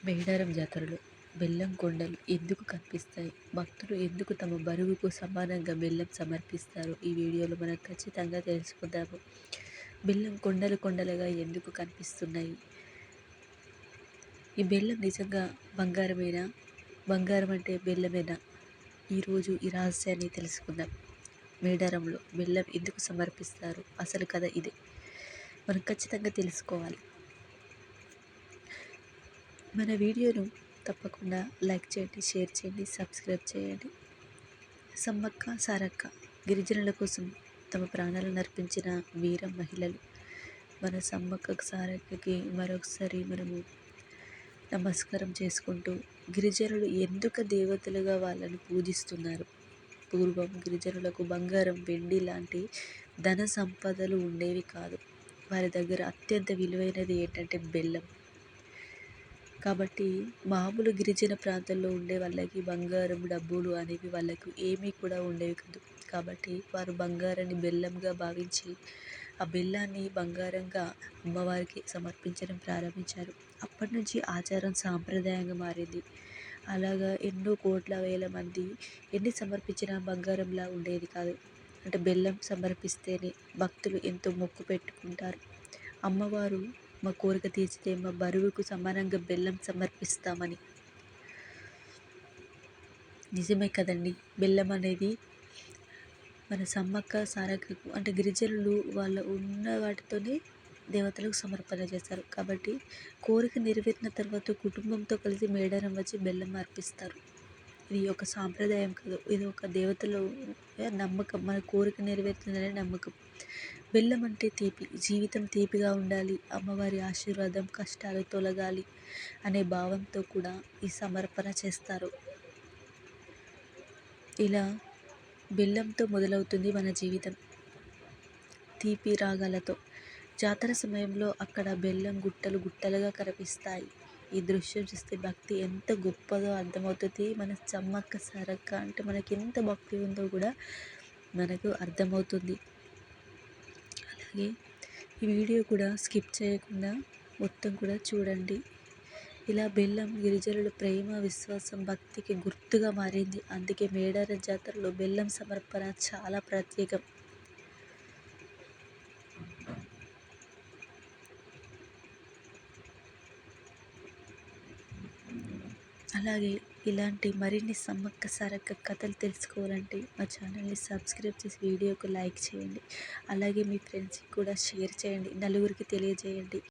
మేడారం జాతరలో బెల్లం కొండలు ఎందుకు కనిపిస్తాయి? భక్తులు ఎందుకు తమ బరువుకు సమానంగా బెల్లం సమర్పిస్తారు? ఈ వీడియోలో మనం ఖచ్చితంగా తెలుసుకుందాము. బెల్లం కొండలు కొండలుగా ఎందుకు కనిపిస్తున్నాయి? ఈ బెల్లం నిజంగా బంగారమేనా? బంగారం అంటే బెల్లమేనా? ఈరోజు ఈ రహస్యాన్ని తెలుసుకుందాం. మేడారంలో బెల్లం ఎందుకు సమర్పిస్తారు? అసలు కథ ఇదే. మనం ఖచ్చితంగా తెలుసుకోవాలి. మన వీడియోను తప్పకుండా లైక్ చేయండి, షేర్ చేయండి, సబ్స్క్రైబ్ చేయండి. సమ్మక్క సారక్క గిరిజనుల కోసం తమ ప్రాణాలను అర్పించిన వీర మహిళలు. మన సమ్మక్క సారక్కకి మరొకసారి మనము నమస్కారం చేసుకుంటూ, గిరిజనులు ఎందుకు దేవతలుగా వాళ్ళని పూజిస్తున్నారు? పూర్వం గిరిజనులకు బంగారం, వెండి లాంటి ధన సంపదలు ఉండేవి కాదు. వారి దగ్గర అత్యంత విలువైనది ఏంటంటే బెల్లం. కాబట్టి మామూలు గిరిజన ప్రాంతాల్లో ఉండే వాళ్ళకి బంగారం, డబ్బులు అనేవి వాళ్ళకు ఏమీ కూడా ఉండేవి కాదు. కాబట్టి వారు బంగారాన్ని బెల్లంగా భావించి ఆ బెల్లాన్ని బంగారంగా అమ్మవారికి సమర్పించడం ప్రారంభించారు. అప్పటి నుంచి ఆచారం సాంప్రదాయంగా మారింది. అలాగా ఎన్నో కోట్ల వేల మంది ఎన్ని సమర్పించినా బంగారంలా ఉండేది కాదు. అంటే బెల్లం సమర్పిస్తేనే భక్తులు ఎంతో మొక్కు పెట్టుకుంటారు. అమ్మవారు మా కోరిక తీర్చితే మా బరువుకు సమానంగా బెల్లం సమర్పిస్తామని. నిజమే కదండి. బెల్లం అనేది మన సమ్మక్క సారక్కకు అంటే గిరిజనులు వాళ్ళ ఉన్న వాటితోనే దేవతలకు సమర్పణ చేస్తారు. కాబట్టి కోరిక నెరవేరిన తర్వాత కుటుంబంతో కలిసి మేడారం వచ్చి బెల్లం అర్పిస్తారు. ఇది ఒక సాంప్రదాయం కాదు, ఇది ఒక దేవతలో నమ్మకం. మన కోరిక నెరవేరుతుందనే నమ్మకం. బెల్లం అంటే తీపి, జీవితం తీపిగా ఉండాలి, అమ్మవారి ఆశీర్వాదం, కష్టాలు తొలగాలి అనే భావంతో కూడా ఈ సమర్పణ చేస్తారు. ఇలా బెల్లంతో మొదలవుతుంది మన జీవితం, తీపి రాగాలతో. జాతర సమయంలో అక్కడ బెల్లం గుట్టలు గుట్టలుగా కనిపిస్తాయి. ఈ దృశ్యం చూస్తే భక్తి ఎంత గొప్పదో అర్థమవుతుంది. మన సమ్మక్క సారక్క అంటే మనకి ఎంత భక్తి ఉందో కూడా మనకు అర్థమవుతుంది. అలాగే ఈ వీడియో కూడా స్కిప్ చేయకుండా మొత్తం కూడా చూడండి. ఇలా బెల్లం గిరిజనుల ప్రేమ, విశ్వాసం, భక్తికి గుర్తుగా మారింది. అందుకే మేడారం జాతరలో బెల్లం సమర్పణ చాలా ప్రత్యేకం. అలాగే ఇలాంటి మరిన్ని సమ్మక్క సారక్క కథలు తెలుసుకోవాలంటే మా ఛానల్ని సబ్స్క్రైబ్ చేసి వీడియోకు లైక్ చేయండి. అలాగే మీ ఫ్రెండ్స్కి కూడా షేర్ చేయండి, నలుగురికి తెలియజేయండి.